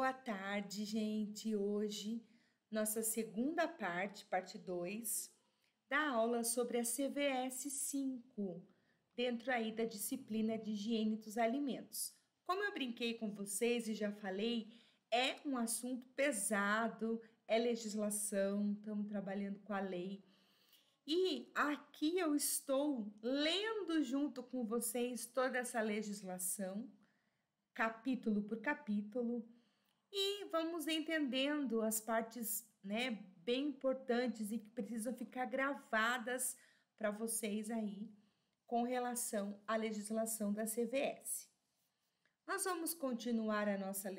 Boa tarde, gente. Hoje, nossa segunda parte 2, da aula sobre a CVS 5, dentro aí da disciplina de higiene dos alimentos. Como eu brinquei com vocês e já falei, é um assunto pesado, é legislação, estamos trabalhando com a lei. E aqui eu estou lendo junto com vocês toda essa legislação, capítulo por capítulo, e vamos entendendo as partes, bem importantes e que precisam ficar gravadas para vocês aí com relação à legislação da CVS. Nós vamos continuar a nossa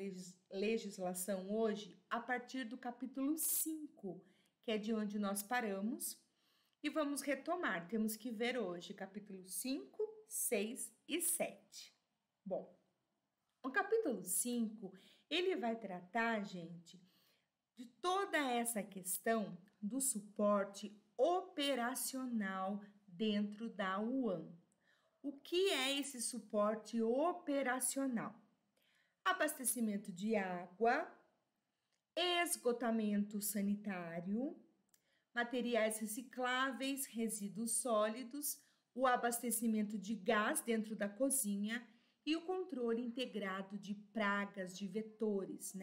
legislação hoje a partir do capítulo 5, que é de onde nós paramos, e vamos retomar. Temos que ver hoje capítulo 5, 6 e 7. Bom, o capítulo 5, ele vai tratar, gente, de toda essa questão do suporte operacional dentro da UAM. O que é esse suporte operacional? Abastecimento de água, esgotamento sanitário, materiais recicláveis, resíduos sólidos, o abastecimento de gás dentro da cozinha e o controle integrado de pragas, de vetores,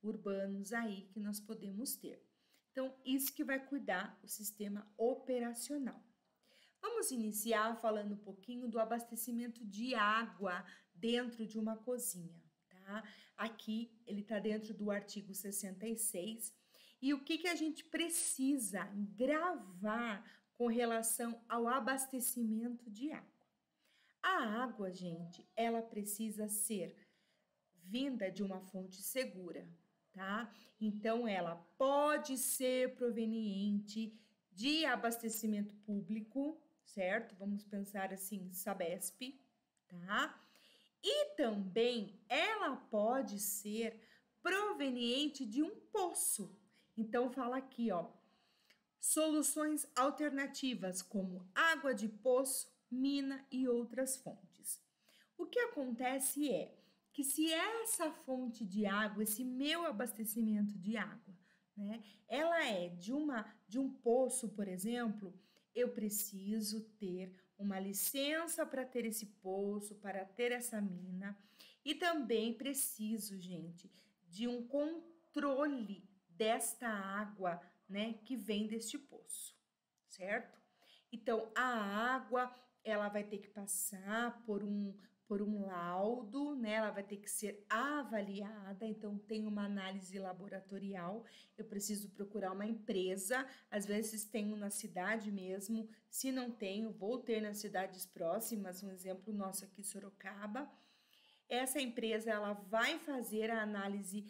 urbanos aí que nós podemos ter. Então, isso que vai cuidar o sistema operacional. Vamos iniciar falando um pouquinho do abastecimento de água dentro de uma cozinha, tá? Aqui, ele está dentro do artigo 66. E o que a gente precisa gravar com relação ao abastecimento de água? A água, gente, ela precisa ser vinda de uma fonte segura, tá? Então, ela pode ser proveniente de abastecimento público, certo? Vamos pensar assim, Sabesp, tá? E também ela pode ser proveniente de um poço. Então, fala aqui, ó, soluções alternativas como água de poço, mina e outras fontes. O que acontece é que se essa fonte de água, esse meu abastecimento de água, ela é de um poço, por exemplo, eu preciso ter uma licença para ter esse poço, para ter essa mina, e também preciso, gente, de um controle desta água, que vem deste poço, certo? Então, a água, ela vai ter que passar por um laudo, ela vai ter que ser avaliada, então tem uma análise laboratorial, eu preciso procurar uma empresa, às vezes tenho na cidade mesmo, se não tenho, vou ter nas cidades próximas, um exemplo nosso aqui, Sorocaba. Essa empresa, ela vai fazer a análise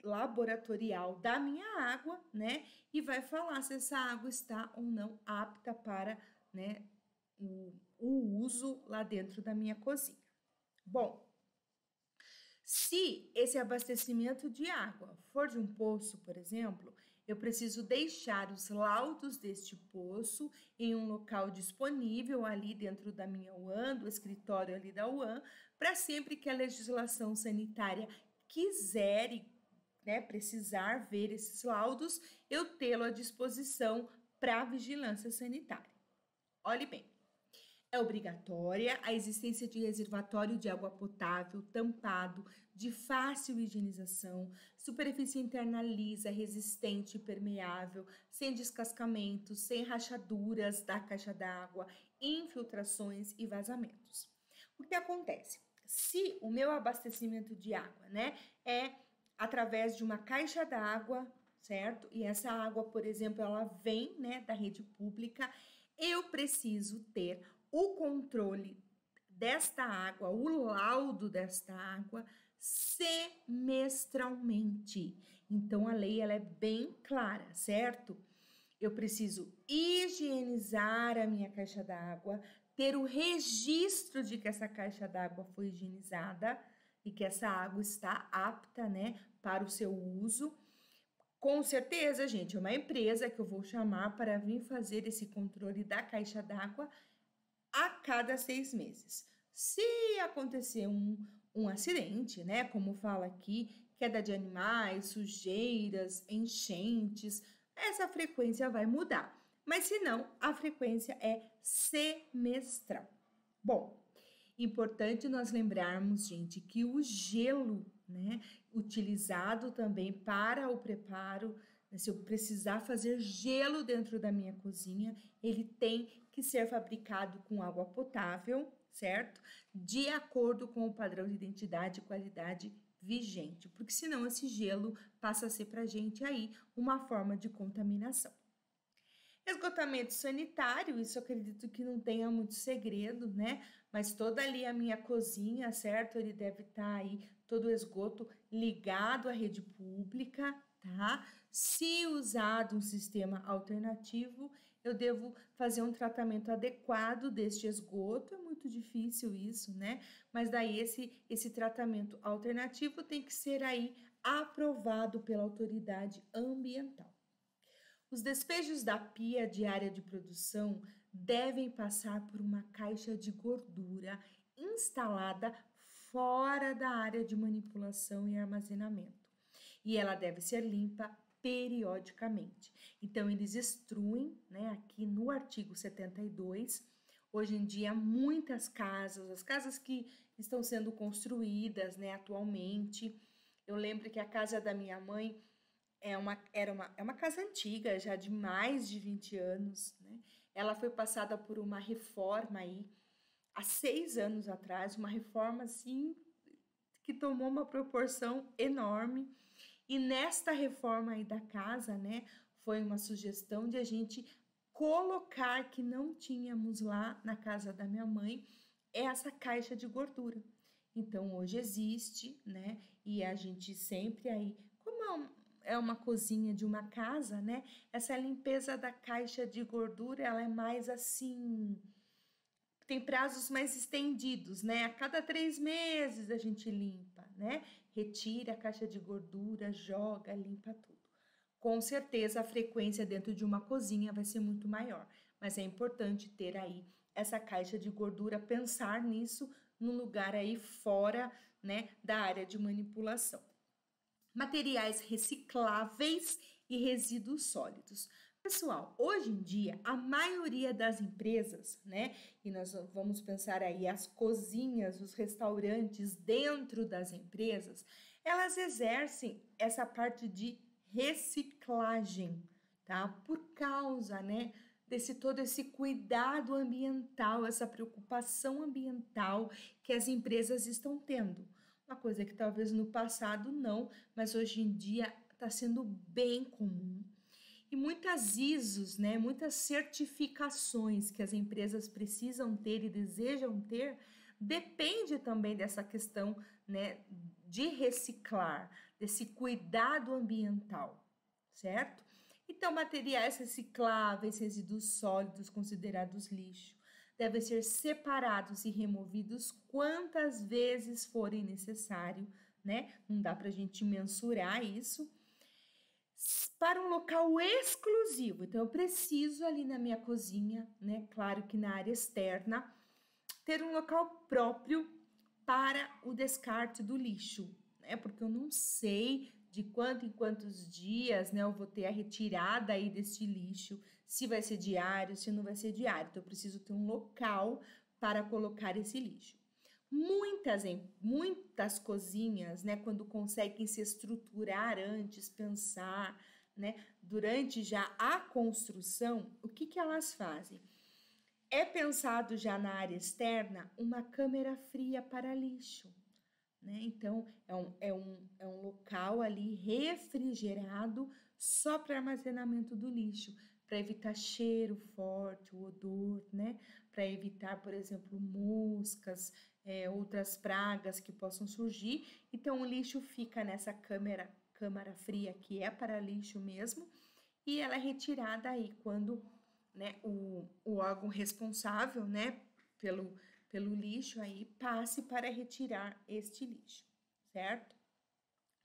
laboratorial da minha água, e vai falar se essa água está ou não apta para, o uso lá dentro da minha cozinha. Bom, se esse abastecimento de água for de um poço, por exemplo, eu preciso deixar os laudos deste poço em um local disponível ali dentro da minha UAM, do escritório ali da UAM, para sempre que a legislação sanitária quiser precisar ver esses laudos, eu tê-lo à disposição para a vigilância sanitária. Olhe bem. É obrigatória a existência de reservatório de água potável, tampado, de fácil higienização, superfície interna lisa, resistente e permeável, sem descascamento, sem rachaduras da caixa d'água, infiltrações e vazamentos. O que acontece? Se o meu abastecimento de água, é através de uma caixa d'água, certo? E essa água, por exemplo, ela vem, da rede pública, eu preciso ter o controle desta água, o laudo desta água, semestralmente. Então, a lei ela é bem clara, certo? Eu preciso higienizar a minha caixa d'água, ter o registro de que essa caixa d'água foi higienizada e que essa água está apta, para o seu uso. Com certeza, gente, é uma empresa que eu vou chamar para vir fazer esse controle da caixa d'água a cada 6 meses. Se acontecer um acidente, como fala aqui, queda de animais, sujeiras, enchentes, essa frequência vai mudar. Mas se não, a frequência é semestral. Bom, importante nós lembrarmos, gente, que o gelo, né, utilizado também para o preparo, né, se eu precisar fazer gelo dentro da minha cozinha, ele tem que ser fabricado com água potável, certo? De acordo com o padrão de identidade e qualidade vigente, porque senão esse gelo passa a ser para a gente aí uma forma de contaminação. Esgotamento sanitário, isso eu acredito que não tenha muito segredo, né? Mas toda ali a minha cozinha, certo? Ele deve estar aí, todo o esgoto ligado à rede pública, tá? Se usado um sistema alternativo, eu devo fazer um tratamento adequado deste esgoto, é muito difícil isso, né? Mas daí esse tratamento alternativo tem que ser aí aprovado pela autoridade ambiental. Os despejos da pia de área de produção devem passar por uma caixa de gordura instalada fora da área de manipulação e armazenamento. E ela deve ser limpa periodicamente. Então, eles instruem, né, aqui no artigo 72, hoje em dia, muitas casas, as casas que estão sendo construídas, né, atualmente, eu lembro que a casa da minha mãe é uma casa antiga, já de mais de 20 anos, né? Ela foi passada por uma reforma aí, há 6 anos atrás, uma reforma assim, que tomou uma proporção enorme. E nesta reforma aí da casa, né, foi uma sugestão de a gente colocar, que não tínhamos lá na casa da minha mãe, essa caixa de gordura. Então, hoje existe, né, e a gente sempre aí, como é uma cozinha de uma casa, né? Essa limpeza da caixa de gordura, ela é mais assim, tem prazos mais estendidos, né? A cada 3 meses a gente limpa, né? Retira a caixa de gordura, joga, limpa tudo. Com certeza a frequência dentro de uma cozinha vai ser muito maior, mas é importante ter aí essa caixa de gordura, pensar nisso num lugar aí fora, né, da área de manipulação. Materiais recicláveis e resíduos sólidos. Pessoal, hoje em dia, a maioria das empresas, né, e nós vamos pensar aí as cozinhas, os restaurantes dentro das empresas, elas exercem essa parte de reciclagem, tá? Por causa, né, desse todo esse cuidado ambiental, essa preocupação ambiental que as empresas estão tendo. Uma coisa que talvez no passado não, mas hoje em dia está sendo bem comum. E muitas ISOs, né, muitas certificações que as empresas precisam ter e desejam ter, depende também dessa questão, né, de reciclar, desse cuidado ambiental, certo? Então, materiais recicláveis, resíduos sólidos considerados lixo, devem ser separados e removidos quantas vezes forem necessário, né? Não dá para a gente mensurar isso. Para um local exclusivo, então eu preciso ali na minha cozinha, né? Claro que na área externa, ter um local próprio para o descarte do lixo, né? Porque eu não sei de quanto em quantos dias, né, eu vou ter a retirada aí desse lixo, se vai ser diário, se não vai ser diário. Então, eu preciso ter um local para colocar esse lixo. Muitas cozinhas, né, quando conseguem se estruturar antes, pensar, né, durante já a construção, o que elas fazem? É pensado já na área externa uma câmara fria para lixo, né? Então, é um local ali refrigerado só para armazenamento do lixo, para evitar cheiro forte, o odor, né? Para evitar, por exemplo, moscas, outras pragas que possam surgir. Então, o lixo fica nessa câmara fria, que é para lixo mesmo, e ela é retirada aí quando, né, o órgão responsável, né, pelo lixo aí, passe para retirar este lixo, certo?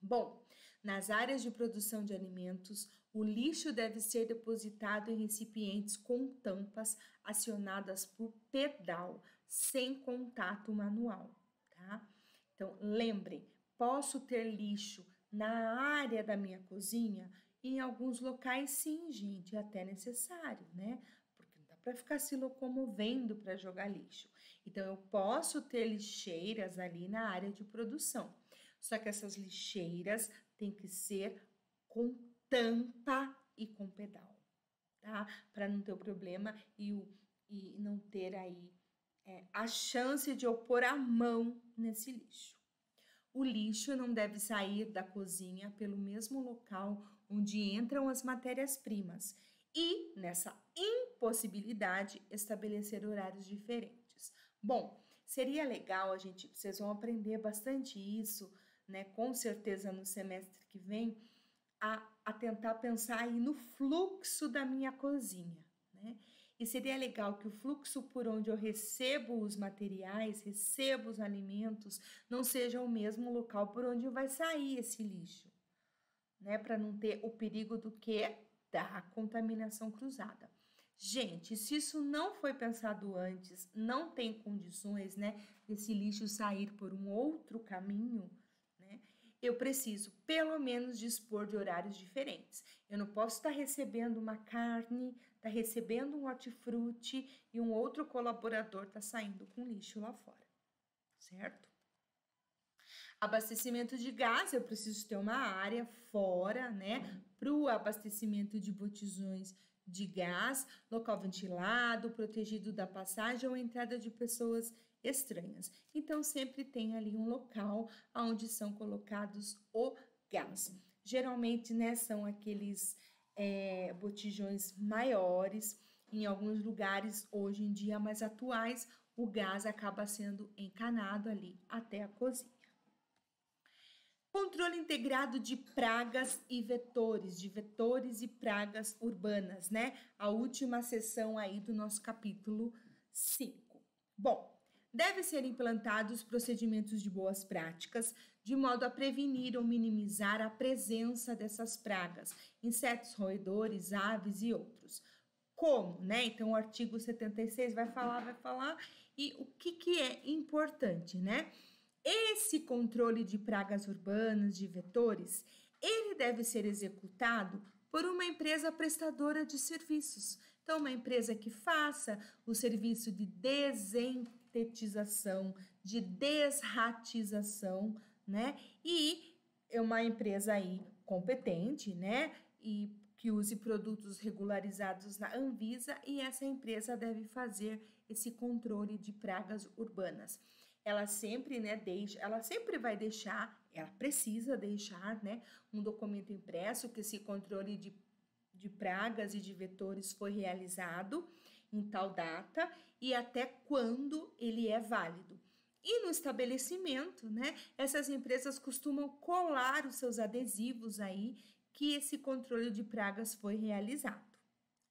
Bom, nas áreas de produção de alimentos, o lixo deve ser depositado em recipientes com tampas acionadas por pedal, sem contato manual, tá? Então, lembrem, posso ter lixo na área da minha cozinha? Em alguns locais, sim, gente, é até necessário, né? Porque não dá para ficar se locomovendo para jogar lixo. Então, eu posso ter lixeiras ali na área de produção. Só que essas lixeiras têm que ser com tampa e com pedal, tá? Para não ter o problema e não ter aí a chance de eu pôr a mão nesse lixo. O lixo não deve sair da cozinha pelo mesmo local onde entram as matérias-primas e, nessa impossibilidade, estabelecer horários diferentes. Bom, seria legal vocês vão aprender bastante isso, né? Com certeza no semestre que vem, a tentar pensar aí no fluxo da minha cozinha, né? E seria legal que o fluxo por onde eu recebo os materiais, recebo os alimentos, não seja o mesmo local por onde vai sair esse lixo, né? Para não ter o perigo do que? Da contaminação cruzada. Gente, se isso não foi pensado antes, não tem condições, né, desse lixo sair por um outro caminho, né? Eu preciso, pelo menos, dispor de horários diferentes. Eu não posso estar recebendo uma carne, estar recebendo um hortifruti e um outro colaborador está saindo com lixo lá fora, certo? Abastecimento de gás, eu preciso ter uma área fora, né, para o abastecimento de botijões de gás, local ventilado, protegido da passagem ou entrada de pessoas estranhas. Então, sempre tem ali um local onde são colocados o gás. Geralmente, né, são aqueles botijões maiores. Em alguns lugares, hoje em dia mais atuais, o gás acaba sendo encanado ali até a cozinha. Controle integrado de pragas e vetores, de vetores e pragas urbanas, né? A última sessão aí do nosso capítulo 5. Bom, devem ser implantados procedimentos de boas práticas, de modo a prevenir ou minimizar a presença dessas pragas, insetos roedores, aves e outros. Como, né? Então, o artigo 76 vai falar, e o que é importante, né? Esse controle de pragas urbanas, de vetores, ele deve ser executado por uma empresa prestadora de serviços. Então, uma empresa que faça o serviço de desentetização, de desratização, né? E é uma empresa aí competente, né? E que use produtos regularizados na Anvisa, e essa empresa deve fazer esse controle de pragas urbanas. Ela sempre, né, ela sempre vai deixar, ela precisa deixar, né, um documento impresso que esse controle de pragas e de vetores foi realizado em tal data e até quando ele é válido. E no estabelecimento, né, essas empresas costumam colar os seus adesivos aí que esse controle de pragas foi realizado,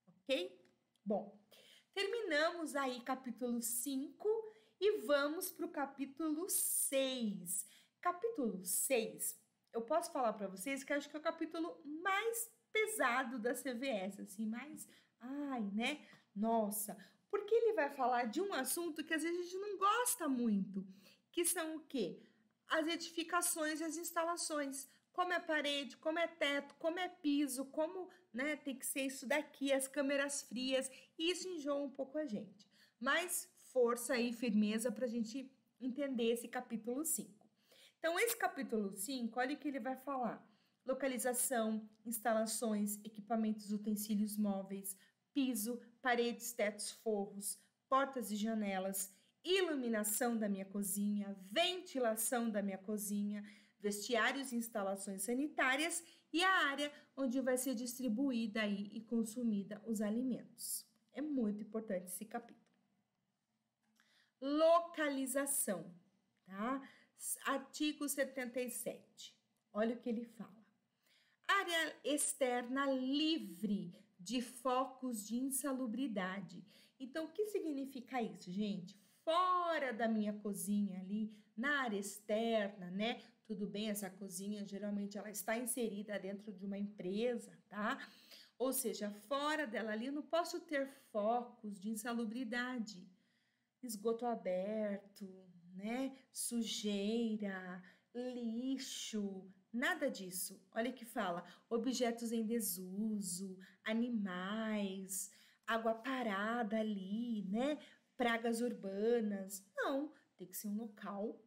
ok? Bom, terminamos aí capítulo 5 e vamos para o capítulo 6. Capítulo 6, eu posso falar para vocês que acho que é o capítulo mais pesado da CVS, assim, mais, né? Nossa, porque ele vai falar de um assunto que às vezes a gente não gosta muito, que são o quê? As edificações e as instalações. Como é parede, como é teto, como é piso, como, né, tem que ser isso daqui, as câmeras frias, e isso enjoa um pouco a gente. Mas força e firmeza para a gente entender esse capítulo 5. Então, esse capítulo 5, olha o que ele vai falar. Localização, instalações, equipamentos, utensílios móveis, piso, paredes, tetos, forros, portas e janelas, iluminação da minha cozinha, ventilação da minha cozinha, vestiários e instalações sanitárias e a área onde vai ser distribuída aí e consumida os alimentos. É muito importante esse capítulo. Localização, tá? Artigo 77. Olha o que ele fala. Área externa livre de focos de insalubridade. Então, o que significa isso, gente? Fora da minha cozinha ali, na área externa, né? Tudo bem, essa cozinha geralmente ela está inserida dentro de uma empresa, tá? Ou seja, fora dela ali eu não posso ter focos de insalubridade. Esgoto aberto, né? Sujeira, lixo, nada disso. Olha que fala, objetos em desuso, animais, água parada ali, né? Pragas urbanas. Não, tem que ser um local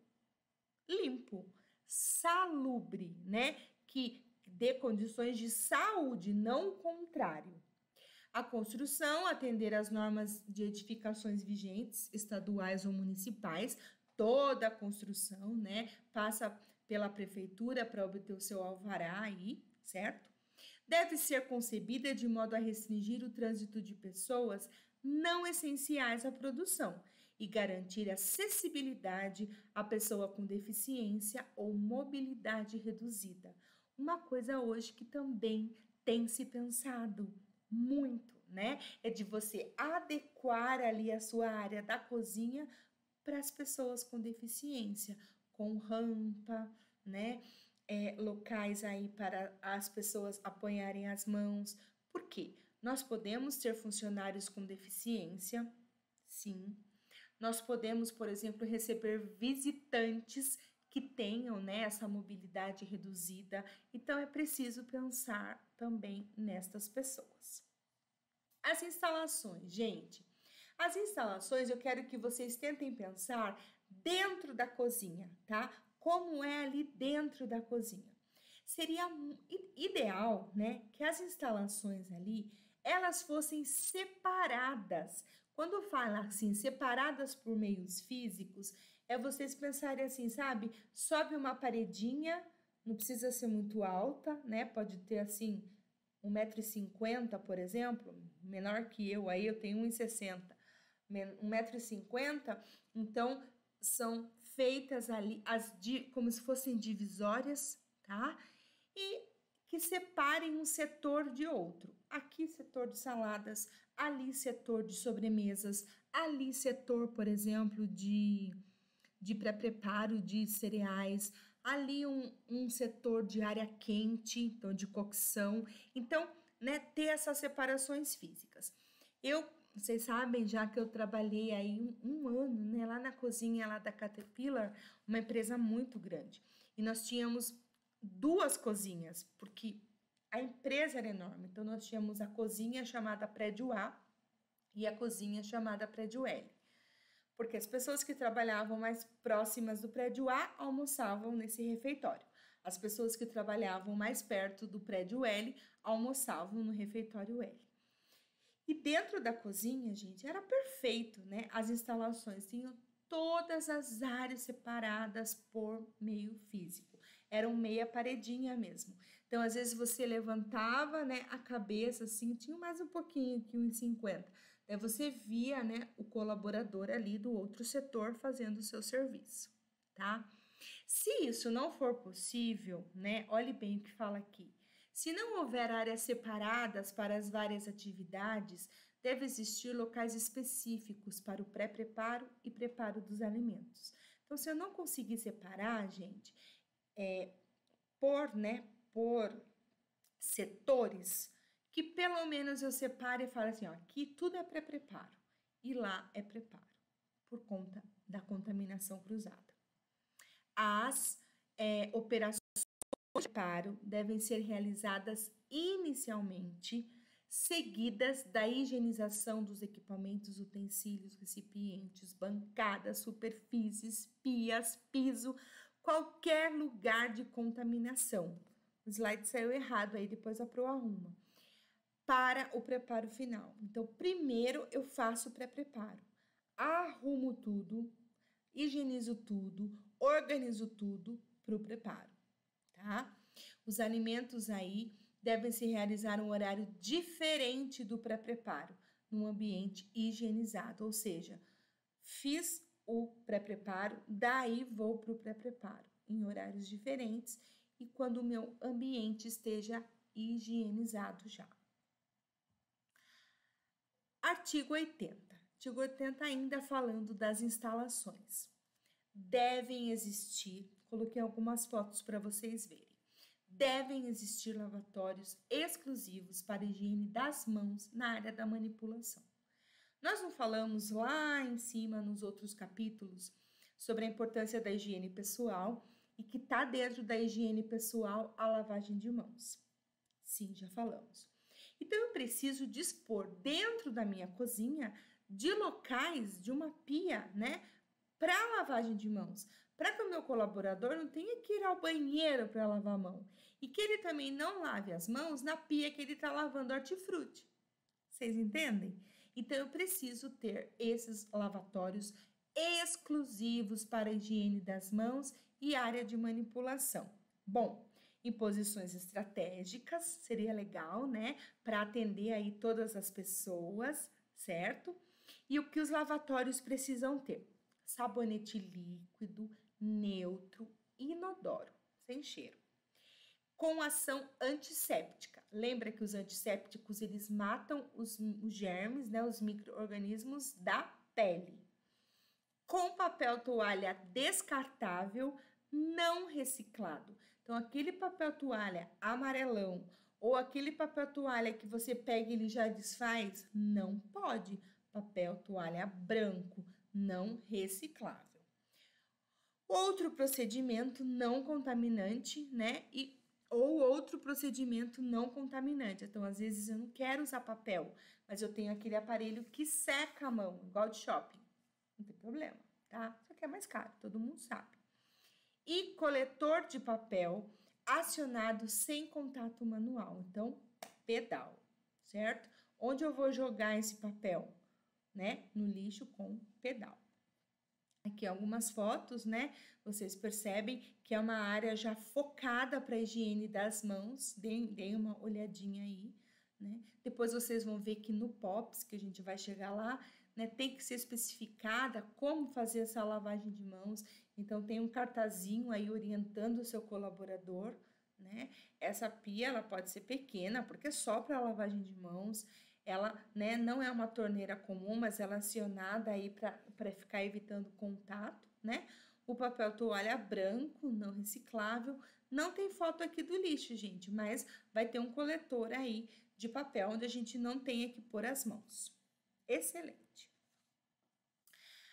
limpo, salubre, né? Que dê condições de saúde, não o contrário. A construção, atender às normas de edificações vigentes, estaduais ou municipais, toda a construção, né, passa pela prefeitura para obter o seu alvará aí, certo? Deve ser concebida de modo a restringir o trânsito de pessoas não essenciais à produção e garantir acessibilidade à pessoa com deficiência ou mobilidade reduzida. Uma coisa hoje que também tem se pensado muito, né? É de você adequar ali a sua área da cozinha para as pessoas com deficiência, com rampa, né? Locais aí para as pessoas apoiarem as mãos. Por quê? Nós podemos ter funcionários com deficiência, sim. Nós podemos, por exemplo, receber visitantes que tenham, né, essa mobilidade reduzida. Então, é preciso pensar também nestas pessoas. As instalações, gente. As instalações, eu quero que vocês tentem pensar dentro da cozinha, tá? Como é ali dentro da cozinha. Seria ideal, né, que as instalações ali, elas fossem separadas. Quando fala assim, separadas por meios físicos, é vocês pensarem assim, sabe? Sobe uma paredinha, não precisa ser muito alta, né? Pode ter assim 1,50 m, por exemplo, menor que eu, aí eu tenho 1,60 m, 1,50 m, então são feitas ali como se fossem divisórias, tá? E que separem um setor de outro. Aqui setor de saladas, ali setor de sobremesas, ali setor, por exemplo, de pré-preparo de cereais, ali um setor de área quente, então de cocção. Então, né, ter essas separações físicas. Vocês sabem, já que eu trabalhei aí um ano, né, lá na cozinha lá da Caterpillar, uma empresa muito grande. E nós tínhamos 2 cozinhas, porque a empresa era enorme. Então, nós tínhamos a cozinha chamada Prédio A e a cozinha chamada Prédio L. Porque as pessoas que trabalhavam mais próximas do prédio A almoçavam nesse refeitório. As pessoas que trabalhavam mais perto do prédio L almoçavam no refeitório L. E dentro da cozinha, gente, era perfeito, né? As instalações tinham todas as áreas separadas por meio físico. Eram meia paredinha mesmo. Então, às vezes você levantava, né, a cabeça assim, tinha mais um pouquinho que 1,50. Daí você via, né, o colaborador ali do outro setor fazendo o seu serviço, tá? Se isso não for possível, né, olhe bem o que fala aqui. Se não houver áreas separadas para as várias atividades, deve existir locais específicos para o pré-preparo e preparo dos alimentos. Então, se eu não conseguir separar, gente, por setores, que pelo menos eu separe e fale assim, ó, aqui tudo é pré-preparo e lá é preparo, por conta da contaminação cruzada. As operações de preparo devem ser realizadas inicialmente, seguidas da higienização dos equipamentos, utensílios, recipientes, bancadas, superfícies, pias, piso, qualquer lugar de contaminação. O slide saiu errado, aí depois a Pro arruma. Para o preparo final. Então, primeiro eu faço o pré-preparo. Arrumo tudo, higienizo tudo, organizo tudo para o preparo, tá? Os alimentos aí devem se realizar em um horário diferente do pré-preparo, num ambiente higienizado, ou seja, fiz o pré-preparo, daí vou para o pré-preparo, em horários diferentes e quando o meu ambiente esteja higienizado já. Artigo 80. Artigo 80 ainda falando das instalações. Devem existir, coloquei algumas fotos para vocês verem. Devem existir lavatórios exclusivos para higiene das mãos na área da manipulação. Nós não falamos lá em cima nos outros capítulos sobre a importância da higiene pessoal e que está dentro da higiene pessoal a lavagem de mãos. Sim, já falamos. Então, eu preciso dispor dentro da minha cozinha de locais, de uma pia, né, para lavagem de mãos, para que o meu colaborador não tenha que ir ao banheiro para lavar a mão e que ele também não lave as mãos na pia que ele está lavando hortifruti. Vocês entendem? Então, eu preciso ter esses lavatórios exclusivos para a higiene das mãos e área de manipulação. Bom, em posições estratégicas, seria legal, né? Para atender aí todas as pessoas, certo? E o que os lavatórios precisam ter? Sabonete líquido, neutro, inodoro, sem cheiro. Com ação antisséptica. Lembra que os antissépticos, eles matam os germes, né? Os micro-organismos da pele. Com papel toalha descartável, não reciclado. Então, aquele papel toalha amarelão ou aquele papel toalha que você pega e ele já desfaz, não pode. Papel toalha branco, não reciclável. Outro procedimento não contaminante, né? Ou outro procedimento não contaminante. Então, às vezes eu não quero usar papel, mas eu tenho aquele aparelho que seca a mão, igual de shopping. Não tem problema, tá? Só que é mais caro, todo mundo sabe. E coletor de papel acionado sem contato manual. Então, pedal, certo? Onde eu vou jogar esse papel? Né? No lixo com pedal. Aqui algumas fotos, né? Vocês percebem que é uma área já focada para a higiene das mãos. Deem uma olhadinha aí, né? Depois vocês vão ver que no POPs, que a gente vai chegar lá, né, tem que ser especificada como fazer essa lavagem de mãos. Então, tem um cartazinho aí orientando o seu colaborador, né? Essa pia, ela pode ser pequena, porque é só para lavagem de mãos. Ela, né, não é uma torneira comum, mas ela é acionada aí para ficar evitando contato, né? O papel toalha branco, não reciclável. Não tem foto aqui do lixo, gente, mas vai ter um coletor aí de papel onde a gente não tenha que pôr as mãos. Excelente.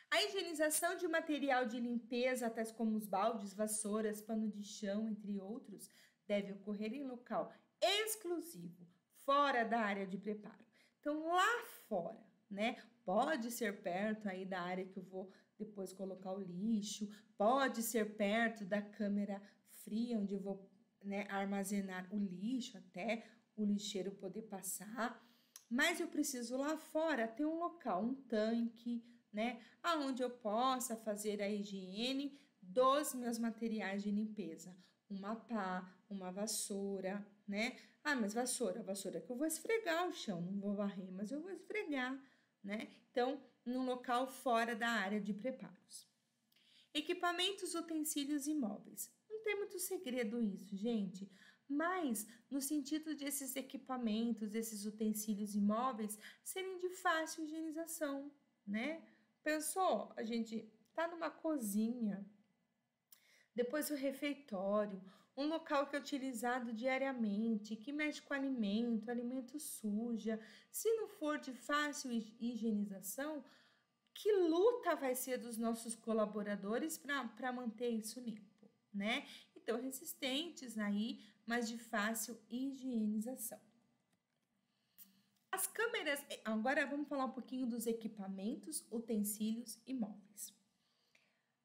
A higienização de material de limpeza, tais como os baldes, vassouras, pano de chão, entre outros, deve ocorrer em local exclusivo, fora da área de preparo. Então, lá fora, né? Pode ser perto aí da área que eu vou depois colocar o lixo, pode ser perto da câmara fria, onde eu vou, né, armazenar o lixo até o lixeiro poder passar. Mas eu preciso lá fora ter um local, um tanque, né? Aonde eu possa fazer a higiene dos meus materiais de limpeza. Uma pá, uma vassoura, né? Ah, mas vassoura que eu vou esfregar o chão, não vou varrer, mas eu vou esfregar, né? Então, num local fora da área de preparos. Equipamentos, utensílios e móveis. Não tem muito segredo isso, gente, mas no sentido de esses equipamentos, esses utensílios e móveis serem de fácil higienização, né? Pensou? A gente tá numa cozinha, depois o refeitório, um local que é utilizado diariamente, que mexe com alimento, alimento suja. Se não for de fácil higienização, que luta vai ser dos nossos colaboradores para manter isso limpo, né? Então, resistentes aí, mas de fácil higienização. As câmeras, agora vamos falar um pouquinho dos equipamentos, utensílios e móveis.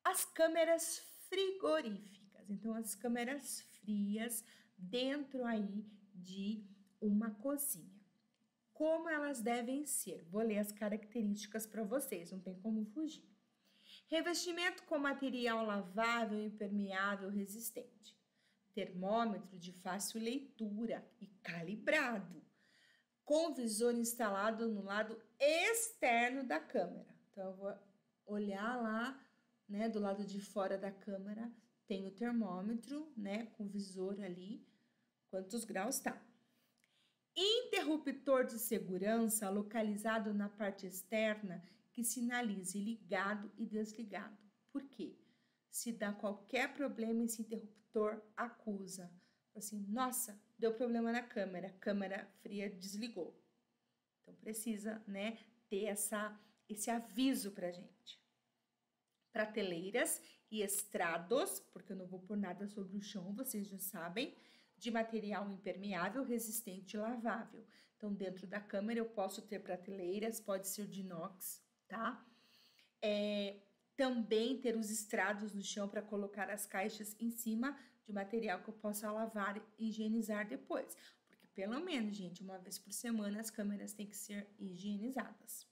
As câmeras frigoríficas, então as câmeras frias dentro aí de uma cozinha. Como elas devem ser? Vou ler as características para vocês, não tem como fugir. Revestimento com material lavável, impermeável, resistente. Termômetro de fácil leitura e calibrado. Com visor instalado no lado externo da câmera. Então, eu vou olhar lá, né, do lado de fora da câmera, tem o termômetro, né, com visor ali, quantos graus tá. Interruptor de segurança localizado na parte externa que sinalize ligado e desligado. Por quê? Se dá qualquer problema, esse interruptor acusa. Assim, nossa, deu problema na câmera fria desligou. Então, precisa, né, ter esse aviso pra gente. prateleiras e estrados, porque eu não vou pôr nada sobre o chão, vocês já sabem, de material impermeável, resistente e lavável. Então, dentro da câmera eu posso ter prateleiras, pode ser de inox, tá? Também ter os estrados no chão para colocar as caixas em cima de material que eu possa lavar e higienizar depois. Porque pelo menos, gente, uma vez por semana as câmeras têm que ser higienizadas.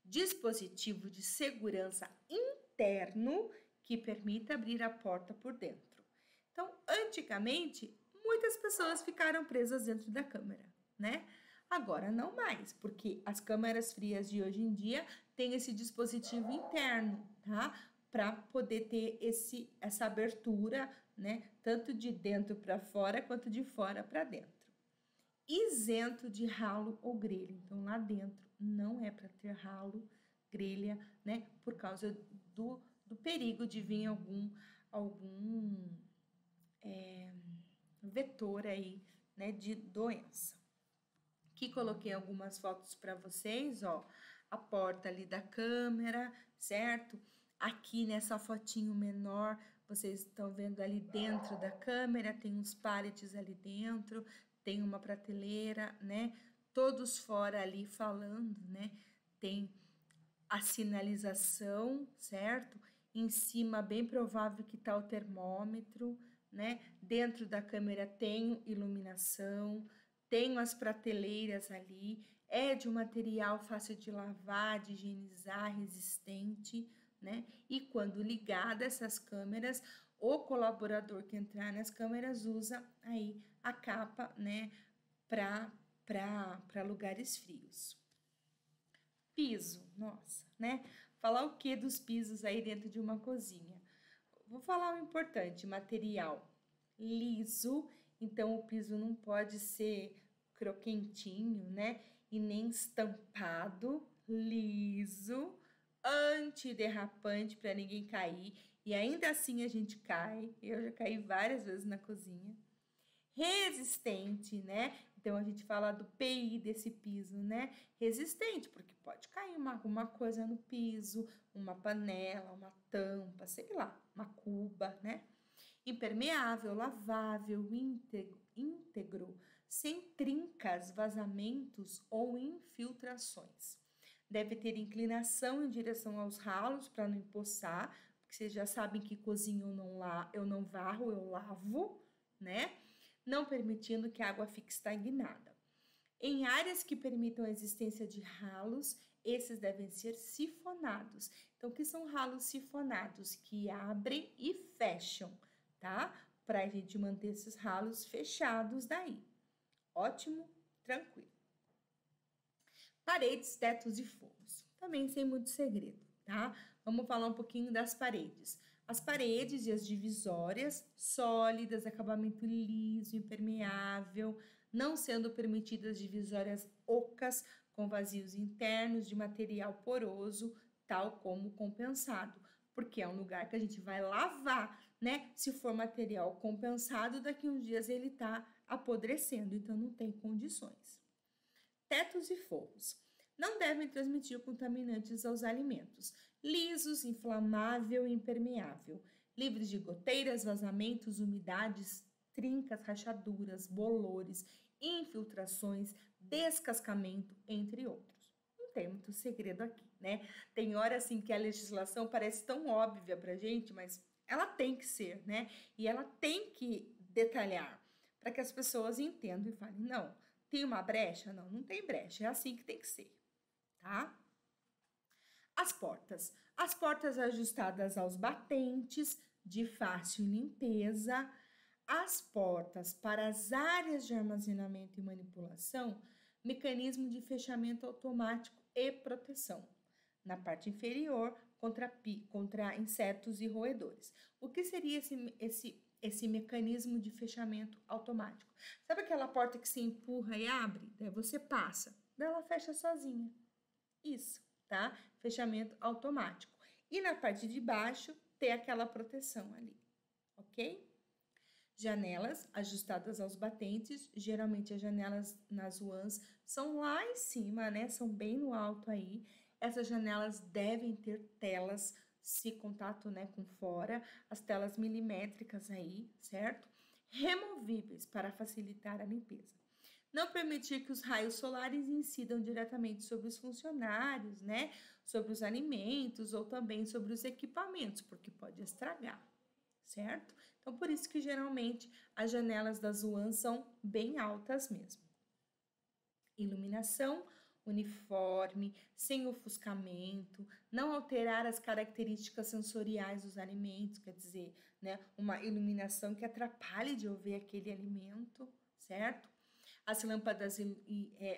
Dispositivo de segurança interno que permita abrir a porta por dentro. Então, antigamente, muitas pessoas ficaram presas dentro da câmera, né? Agora não mais, porque as câmeras frias de hoje em dia têm esse dispositivo interno, tá? Para poder ter essa abertura, né? Tanto de dentro para fora, quanto de fora para dentro. Isento de ralo ou grelha. Então, lá dentro não é para ter ralo, grelha, né? Por causa do perigo de vir algum vetor aí, né? De doença. Aqui coloquei algumas fotos para vocês, ó. A porta ali da câmera, certo? Aqui nessa fotinho menor, vocês estão vendo ali dentro da câmera, tem uns pallets ali dentro, tem uma prateleira, né? Todos fora ali falando, né? Tem a sinalização, certo? Em cima, bem provável que tá o termômetro, né? Dentro da câmera tem iluminação, tem as prateleiras ali, é de um material fácil de lavar, de higienizar, resistente, né? E quando ligada essas câmeras, o colaborador que entrar nas câmeras usa aí a capa, né, para lugares frios. Piso, nossa, né? Falar o que dos pisos aí dentro de uma cozinha? Vou falar o importante, material liso, então o piso não pode ser croquentinho, né? E nem estampado, liso, antiderrapante para ninguém cair. E ainda assim a gente cai. Eu já caí várias vezes na cozinha. Resistente, né? Então a gente fala do PI desse piso, né? Resistente, porque pode cair alguma coisa no piso, uma panela, uma tampa, sei lá, uma cuba, né? Impermeável, lavável, íntegro, sem trincas, vazamentos ou infiltrações. Deve ter inclinação em direção aos ralos para não empoçar, porque vocês já sabem que cozinho eu não varro, eu lavo, né? Não permitindo que a água fique estagnada. Em áreas que permitam a existência de ralos, esses devem ser sifonados. Então, o que são ralos sifonados? Que abrem e fecham, tá? Para a gente manter esses ralos fechados daí. Ótimo, tranquilo. Paredes, tetos e forros. Também sem muito segredo, tá? Vamos falar um pouquinho das paredes. As paredes e as divisórias sólidas, acabamento liso, impermeável, não sendo permitidas divisórias ocas com vazios internos de material poroso, tal como compensado, porque é um lugar que a gente vai lavar, né? Se for material compensado, daqui uns dias ele tá apodrecendo, então não tem condições. Tetos e forros. Não devem transmitir contaminantes aos alimentos. Lisos, inflamável e impermeável. Livres de goteiras, vazamentos, umidades, trincas, rachaduras, bolores, infiltrações, descascamento, entre outros. Não tem muito segredo aqui, né? Tem hora assim que a legislação parece tão óbvia pra gente, mas ela tem que ser, né? E ela tem que detalhar para que as pessoas entendam e falem, não, tem uma brecha? Não, não tem brecha, é assim que tem que ser, tá? As portas. As portas ajustadas aos batentes, de fácil limpeza. As portas para as áreas de armazenamento e manipulação, mecanismo de fechamento automático e proteção. Na parte inferior, contra insetos e roedores. O que seria esse mecanismo de fechamento automático? Sabe aquela porta que se empurra e abre? Daí você passa, daí ela fecha sozinha. Isso, tá? Fechamento automático. E na parte de baixo, tem aquela proteção ali, ok? Janelas ajustadas aos batentes, geralmente as janelas nas ruas são lá em cima, né? São bem no alto aí. Essas janelas devem ter telas se contato, né, com fora, as telas milimétricas aí, certo? Removíveis para facilitar a limpeza. Não permitir que os raios solares incidam diretamente sobre os funcionários, né? Sobre os alimentos ou também sobre os equipamentos, porque pode estragar, certo? Então, por isso que geralmente as janelas da Zoan são bem altas mesmo. Iluminação uniforme, sem ofuscamento, não alterar as características sensoriais dos alimentos, quer dizer, né, uma iluminação que atrapalhe de eu ver aquele alimento, certo? As lâmpadas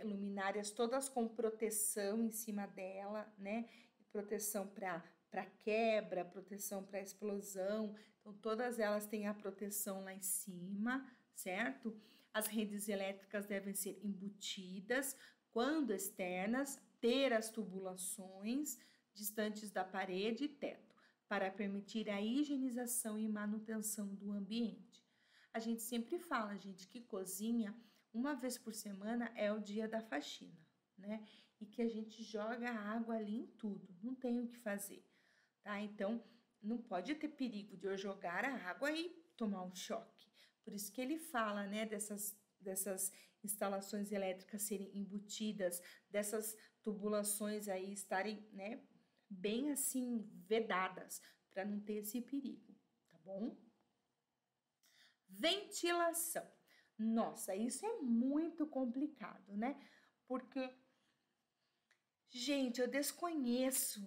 luminárias todas com proteção em cima dela, né? Proteção para quebra, proteção para explosão. Então, todas elas têm a proteção lá em cima, certo? As redes elétricas devem ser embutidas, quando externas, ter as tubulações distantes da parede e teto, para permitir a higienização e manutenção do ambiente. A gente sempre fala, gente, que cozinha uma vez por semana é o dia da faxina, né? E que a gente joga água ali em tudo, não tem o que fazer, tá? Então, não pode ter perigo de eu jogar a água e tomar um choque. Por isso que ele fala, né, dessas instalações elétricas serem embutidas, dessas tubulações aí estarem, né, bem assim vedadas, para não ter esse perigo, tá bom? Ventilação. Nossa, isso é muito complicado, né? Porque, gente, eu desconheço,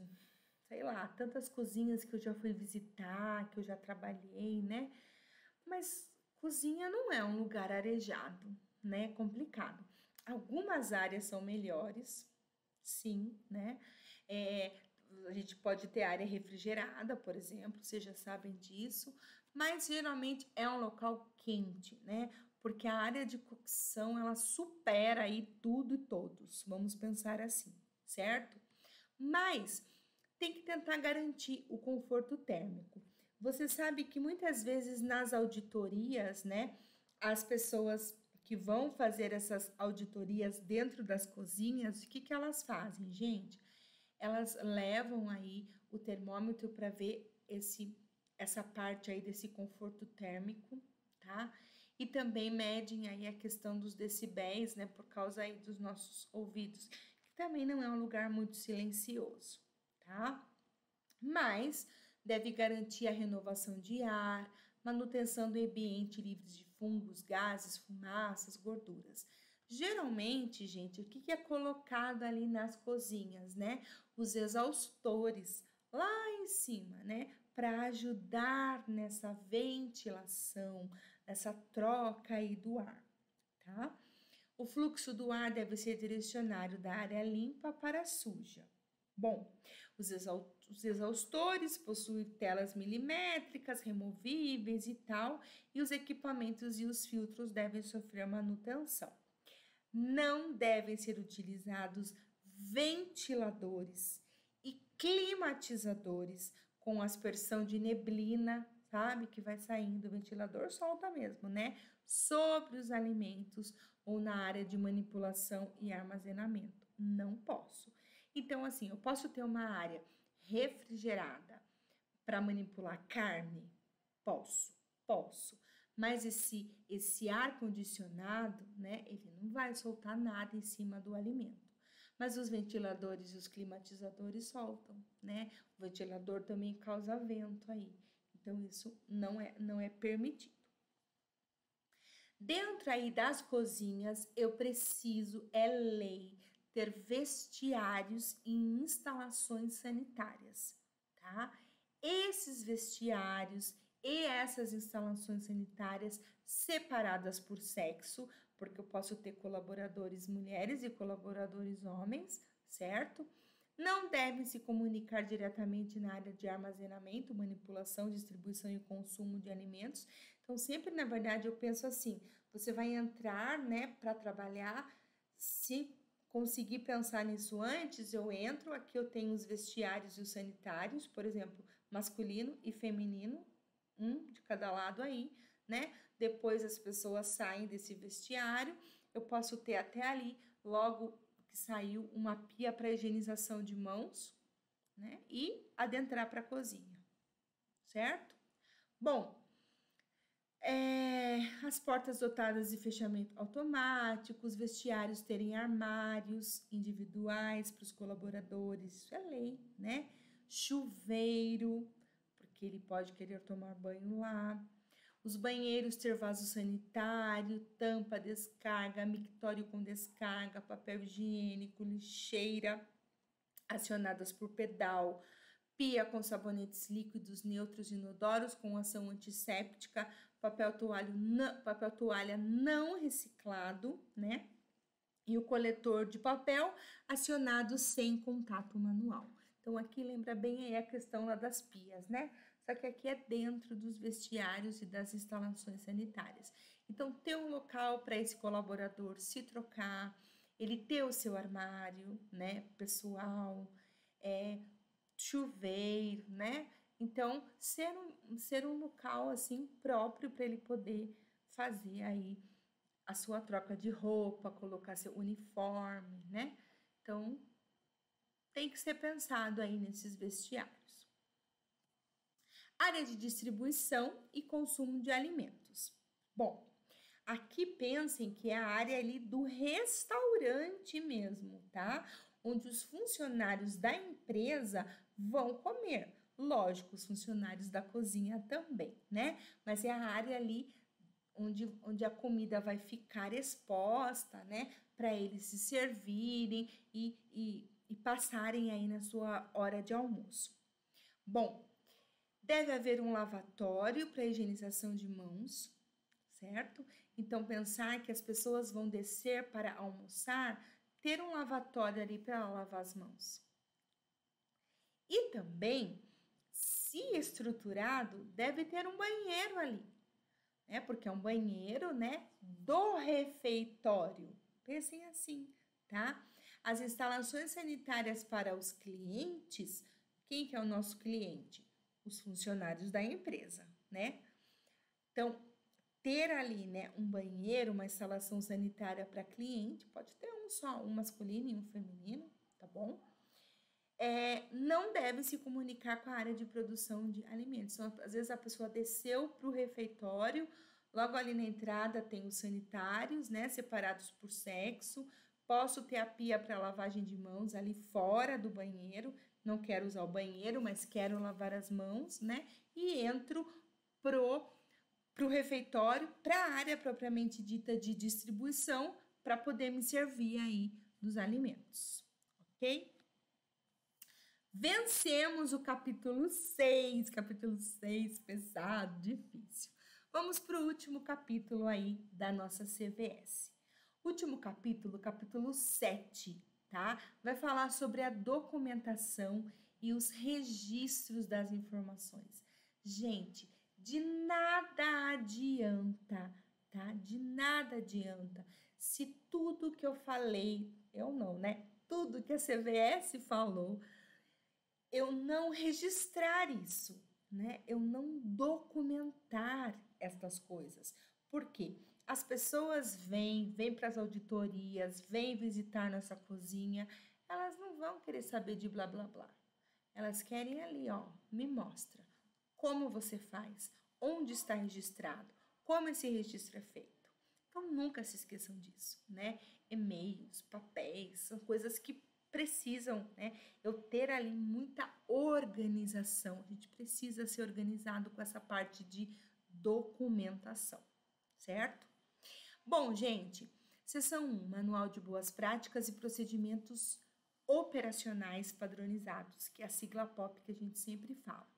sei lá, tantas cozinhas que eu já fui visitar, que eu já trabalhei, né? Mas cozinha não é um lugar arejado, né? Complicado. Algumas áreas são melhores, sim, né? A gente pode ter área refrigerada, por exemplo, vocês já sabem disso, mas geralmente é um local quente, né? Porque a área de cocção, ela supera aí tudo e todos, vamos pensar assim, certo? Mas tem que tentar garantir o conforto térmico. Você sabe que muitas vezes nas auditorias, né, as pessoas que vão fazer essas auditorias dentro das cozinhas, o que elas fazem, gente? Elas levam aí o termômetro para ver essa parte aí desse conforto térmico, tá? E também medem aí a questão dos decibéis, né, por causa aí dos nossos ouvidos, que também não é um lugar muito silencioso, tá? Mas deve garantir a renovação de ar, manutenção do ambiente livre de fungos, gases, fumaças, gorduras. Geralmente, gente, o que é colocado ali nas cozinhas, né? Os exaustores lá em cima, né? Para ajudar nessa ventilação, nessa troca aí do ar, tá? O fluxo do ar deve ser direcionado da área limpa para a suja. Bom, os exaustores possuem telas milimétricas, removíveis e tal, e os equipamentos e os filtros devem sofrer manutenção. Não devem ser utilizados ventiladores e climatizadores com aspersão de neblina, sabe? Que vai saindo, o ventilador solta mesmo, né? Sobre os alimentos ou na área de manipulação e armazenamento. Não posso. Então, assim, eu posso ter uma área refrigerada para manipular carne? Posso. Mas esse ar condicionado, né, ele não vai soltar nada em cima do alimento. Mas os ventiladores e os climatizadores soltam, né? O ventilador também causa vento aí. Então, isso não é permitido. Dentro aí das cozinhas, eu preciso, é lei, ter vestiários e instalações sanitárias, tá? Esses vestiários e essas instalações sanitárias separadas por sexo, porque eu posso ter colaboradores mulheres e colaboradores homens, certo? Não devem se comunicar diretamente na área de armazenamento, manipulação, distribuição e consumo de alimentos. Então, sempre, na verdade, eu penso assim, você vai entrar, né, para trabalhar, se conseguir pensar nisso antes, eu entro, aqui eu tenho os vestiários e os sanitários, por exemplo, masculino e feminino, de cada lado aí, né? Depois as pessoas saem desse vestiário, eu posso ter até ali, logo que saiu, uma pia para higienização de mãos, né? E adentrar para a cozinha, certo? Bom, as portas dotadas de fechamento automático, os vestiários terem armários individuais para os colaboradores, isso é lei, né? Chuveiro, porque ele pode querer tomar banho lá. Os banheiros ter vaso sanitário, tampa, descarga, mictório com descarga, papel higiênico, lixeira acionadas por pedal, pia com sabonetes líquidos, neutros e inodoros com ação antisséptica, papel toalha não reciclado, né? E o coletor de papel acionado sem contato manual. Então, aqui lembra bem aí a questão lá das pias, né? Só que aqui é dentro dos vestiários e das instalações sanitárias. Então, ter um local para esse colaborador se trocar, ele ter o seu armário, né, pessoal, chuveiro, né? Então, ser um local, assim, próprio para ele poder fazer aí a sua troca de roupa, colocar seu uniforme, né? Então, tem que ser pensado aí nesses vestiários. Área de distribuição e consumo de alimentos. Bom, aqui pensem que é a área ali do restaurante mesmo, tá? Onde os funcionários da empresa vão comer. Lógico, os funcionários da cozinha também, né? Mas é a área ali onde a comida vai ficar exposta, né? Para eles se servirem e passarem aí na sua hora de almoço. Bom, deve haver um lavatório para higienização de mãos, certo? Então, pensar que as pessoas vão descer para almoçar, ter um lavatório ali para lavar as mãos. E também, se estruturado, deve ter um banheiro ali, né? Porque é um banheiro, né, do refeitório. Pensem assim, tá? As instalações sanitárias para os clientes, quem que é o nosso cliente? Os funcionários da empresa, né? Então, ter ali, né, um banheiro, uma instalação sanitária para cliente, pode ter um só, um masculino e um feminino, tá bom? Não deve se comunicar com a área de produção de alimentos. Então, às vezes a pessoa desceu para o refeitório, logo ali na entrada tem os sanitários, né, separados por sexo. Posso ter a pia para lavagem de mãos ali fora do banheiro. Não quero usar o banheiro, mas quero lavar as mãos, né? E entro pro refeitório, para a área propriamente dita de distribuição, para poder me servir aí dos alimentos, ok? Vencemos o capítulo 6, pesado, difícil. Vamos para o último capítulo aí da nossa CVS. Último capítulo 7, tá? Vai falar sobre a documentação e os registros das informações. Gente, de nada adianta, tá? De nada adianta se tudo que eu falei, eu não, né? Tudo que a CVS falou, eu não registrar isso, né? Eu não documentar estas coisas. Por quê? As pessoas vêm para as auditorias, vêm visitar nossa cozinha, elas não vão querer saber de blá blá blá. Elas querem ali, ó, me mostra como você faz, onde está registrado, como esse registro é feito. Então nunca se esqueçam disso, né? E-mails, papéis, são coisas que precisam, né, eu ter ali muita organização. A gente precisa ser organizado com essa parte de documentação, certo? Bom, gente, seção 1, Manual de Boas Práticas e Procedimentos Operacionais Padronizados, que é a sigla POP que a gente sempre fala.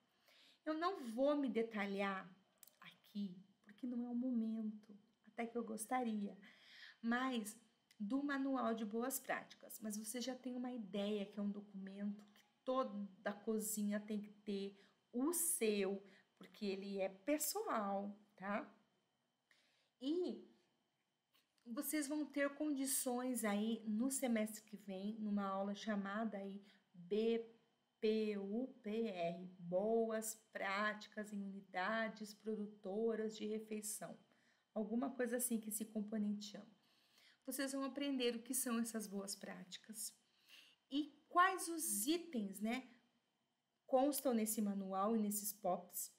Eu não vou me detalhar aqui, porque não é o momento, até que eu gostaria, mas do Manual de Boas Práticas, mas você já tem uma ideia que é um documento que toda cozinha tem que ter o seu, porque ele é pessoal, tá? E vocês vão ter condições aí no semestre que vem, numa aula chamada aí BPUPR, Boas Práticas em Unidades Produtoras de Refeição. Alguma coisa assim que esse componente chama. Vocês vão aprender o que são essas boas práticas e quais os itens, né, constam nesse manual e nesses POPs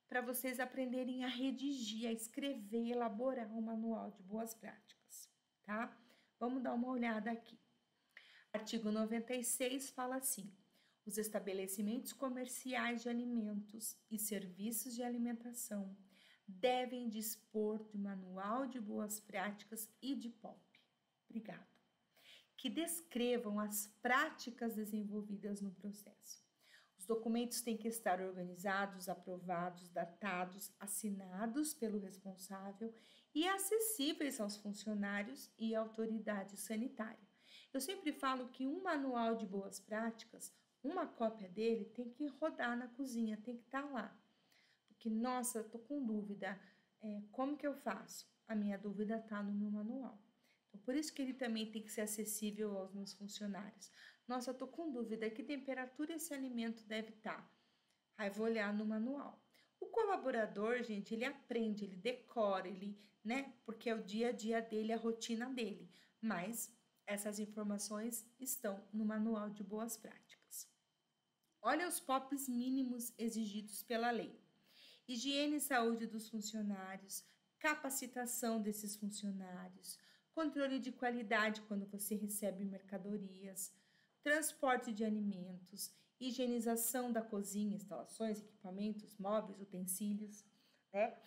para vocês aprenderem a redigir, a escrever e elaborar um manual de boas práticas, tá? Vamos dar uma olhada aqui. Artigo 96 fala assim: os estabelecimentos comerciais de alimentos e serviços de alimentação devem dispor de manual de boas práticas e de POP. Obrigado. Que descrevam as práticas desenvolvidas no processo. Os documentos têm que estar organizados, aprovados, datados, assinados pelo responsável e acessíveis aos funcionários e autoridade sanitária. Eu sempre falo que um manual de boas práticas, uma cópia dele tem que rodar na cozinha, tem que estar lá. Porque, nossa, estou com dúvida, como que eu faço? A minha dúvida está no meu manual. Então, por isso que ele também tem que ser acessível aos meus funcionários. Nossa, eu estou com dúvida, que temperatura esse alimento deve estar? Aí vou olhar no manual. O colaborador, gente, ele aprende, ele decora, né? Porque é o dia a dia dele, a rotina dele. Mas essas informações estão no manual de boas práticas. Olha os POPs mínimos exigidos pela lei. Higiene e saúde dos funcionários, capacitação desses funcionários, controle de qualidade quando você recebe mercadorias, transporte de alimentos, higienização da cozinha, instalações, equipamentos, móveis, utensílios, né?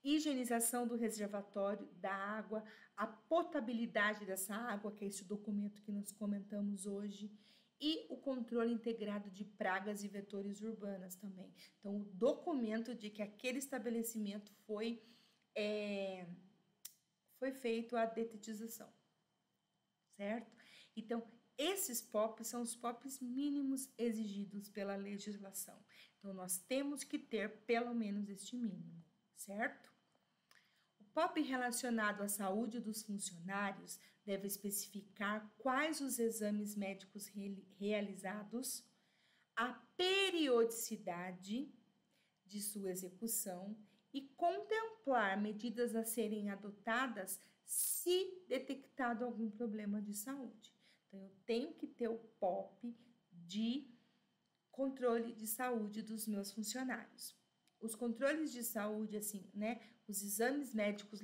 Higienização do reservatório da água, a potabilidade dessa água, que é esse documento que nós comentamos hoje, e o controle integrado de pragas e vetores urbanas também. Então, o documento de que aquele estabelecimento foi feito a detetização, certo? Então, esses POPs são os POPs mínimos exigidos pela legislação. Então, nós temos que ter pelo menos este mínimo, certo? O POP relacionado à saúde dos funcionários deve especificar quais os exames médicos realizados, a periodicidade de sua execução e contemplar medidas a serem adotadas se detectado algum problema de saúde. Então, eu tenho que ter o POP de controle de saúde dos meus funcionários. Os controles de saúde, assim, né? Os exames médicos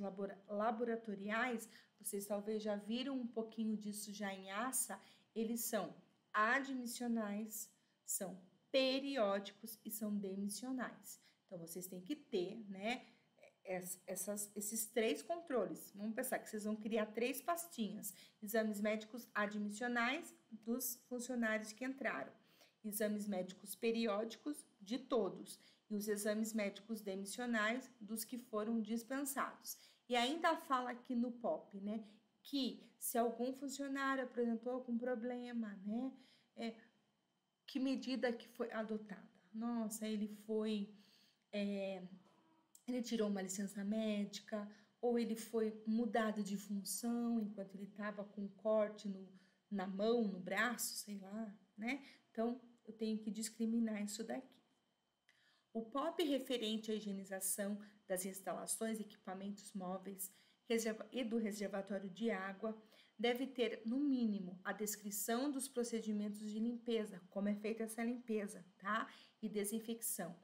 laboratoriais, vocês talvez já viram um pouquinho disso já em ASA, eles são admissionais, são periódicos e são demissionais. Então, vocês têm que ter, né, esses 3 controles. Vamos pensar que vocês vão criar 3 pastinhas. Exames médicos admissionais dos funcionários que entraram. Exames médicos periódicos de todos. E os exames médicos demissionais dos que foram dispensados. E ainda fala aqui no POP, né, que se algum funcionário apresentou algum problema, né, que medida que foi adotada? Nossa, ele tirou uma licença médica, ou ele foi mudado de função enquanto ele estava com um corte na mão, no braço, sei lá, né? Então, eu tenho que discriminar isso daqui. O POP referente à higienização das instalações, equipamentos móveis e do reservatório de água deve ter, no mínimo, a descrição dos procedimentos de limpeza, como é feita essa limpeza, tá? E desinfecção.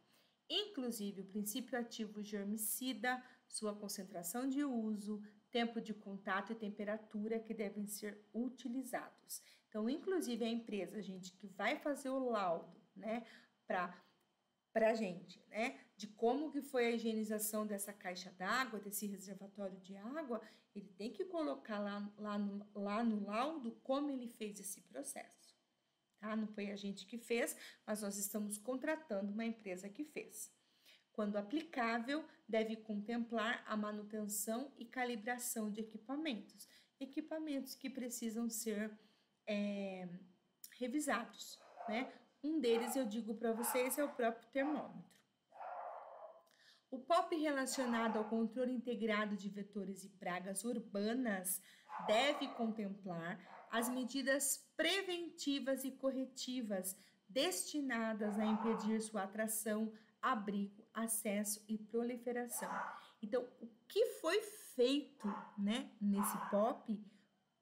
Inclusive o princípio ativo germicida, sua concentração de uso, tempo de contato e temperatura que devem ser utilizados. Então, inclusive a empresa, gente, que vai fazer o laudo, né, pra gente, né, de como que foi a higienização dessa caixa d'água, desse reservatório de água, ele tem que colocar lá no laudo como ele fez esse processo, tá? Não foi a gente que fez, mas nós estamos contratando uma empresa que fez. Quando aplicável, deve contemplar a manutenção e calibração de equipamentos que precisam ser revisados, né? Um deles, eu digo para vocês, é o próprio termômetro. O POP relacionado ao controle integrado de vetores e pragas urbanas deve contemplar as medidas preventivas e corretivas destinadas a impedir sua atração, abrigo, acesso e proliferação. Então, o que foi feito, né, nesse POP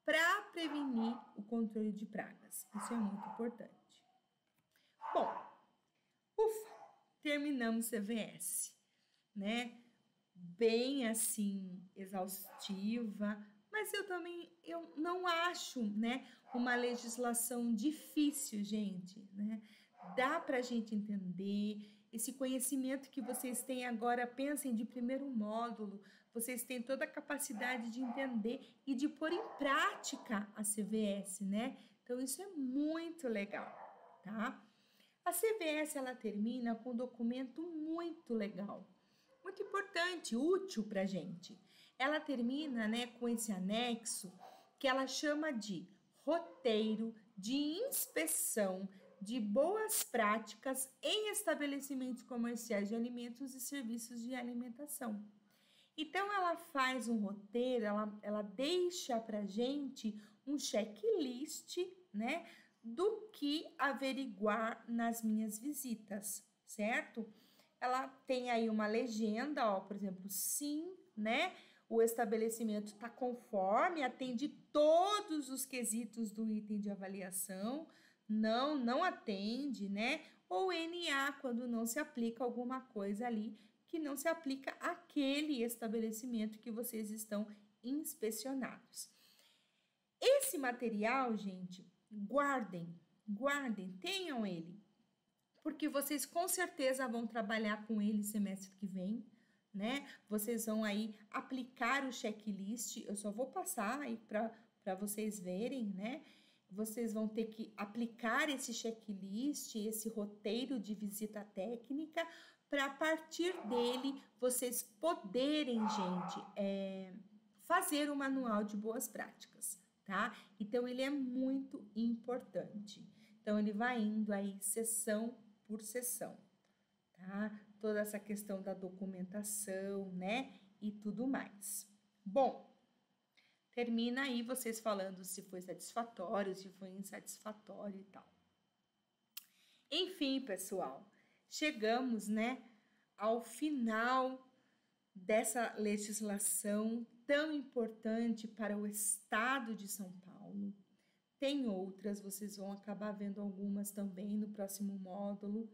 para prevenir o controle de pragas? Isso é muito importante. Bom, Ufa, terminamos CVS, né? Bem assim, exaustiva, mas eu não acho, né, uma legislação difícil, gente, né? Dá para a gente entender. Esse conhecimento que vocês têm agora, pensem de primeiro módulo, vocês têm toda a capacidade de entender e de pôr em prática a CVS, né? Então, isso é muito legal, tá? A CVS, ela termina com um documento muito legal, muito importante, útil para a gente. Ela termina, né, com esse anexo que ela chama de roteiro de inspeção de boas práticas em estabelecimentos comerciais de alimentos e serviços de alimentação. Então, ela faz um roteiro, ela deixa para a gente um checklist, né, do que averiguar nas minhas visitas, certo? Ela tem aí uma legenda, ó, por exemplo, sim, né? O estabelecimento está conforme, atende todos os quesitos do item de avaliação, não atende, né? Ou NA, quando não se aplica alguma coisa ali que não se aplica àquele estabelecimento que vocês estão inspecionados. Esse material, gente, guardem, tenham ele, porque vocês com certeza vão trabalhar com ele semestre que vem, né? Vocês vão aí aplicar o checklist, eu só vou passar aí para vocês verem, né? Vocês vão ter que aplicar esse checklist, esse roteiro de visita técnica, para a partir dele vocês poderem, gente, fazer um manual de boas práticas, tá? Então, ele é muito importante. Então, ele vai indo aí sessão por sessão, tá? Toda essa questão da documentação, né? E tudo mais. Bom, termina aí vocês falando se foi satisfatório, se foi insatisfatório e tal. Enfim, pessoal, chegamos, né, ao final dessa legislação tão importante para o estado de São Paulo. Tem outras, vocês vão acabar vendo algumas também no próximo módulo.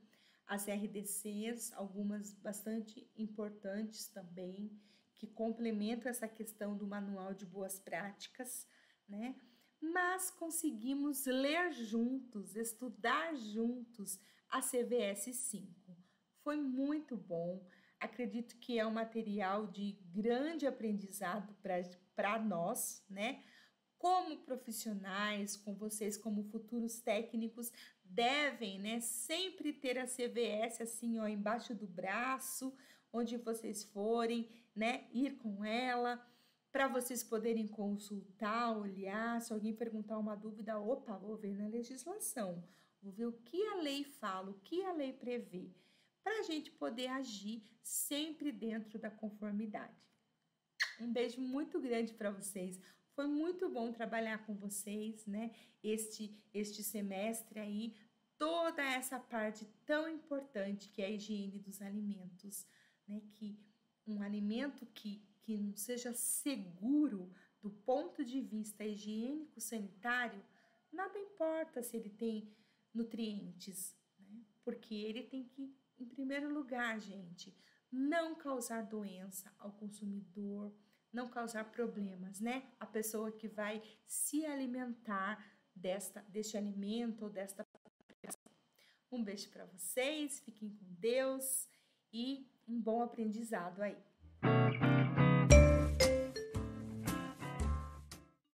As RDCs, algumas bastante importantes também, que complementam essa questão do manual de boas práticas, né? Mas conseguimos ler juntos, estudar juntos a CVS 5. Foi muito bom. Acredito que é um material de grande aprendizado para nós, né? Como profissionais, com vocês como futuros técnicos, devem, né, sempre ter a CVS assim, ó, embaixo do braço, onde vocês forem, né, ir com ela, para vocês poderem consultar, olhar, se alguém perguntar uma dúvida, opa, vou ver na legislação, vou ver o que a lei fala, o que a lei prevê, para a gente poder agir sempre dentro da conformidade. Um beijo muito grande para vocês. Foi muito bom trabalhar com vocês, né? Este semestre aí, toda essa parte tão importante que é a higiene dos alimentos, né? Que um alimento que não seja seguro do ponto de vista higiênico-sanitário, nada importa se ele tem nutrientes, né? Porque ele tem que, em primeiro lugar, gente, não causar doença ao consumidor, não causar problemas, né? A pessoa que vai se alimentar deste alimento ou desta. Um beijo para vocês, fiquem com Deus e um bom aprendizado aí.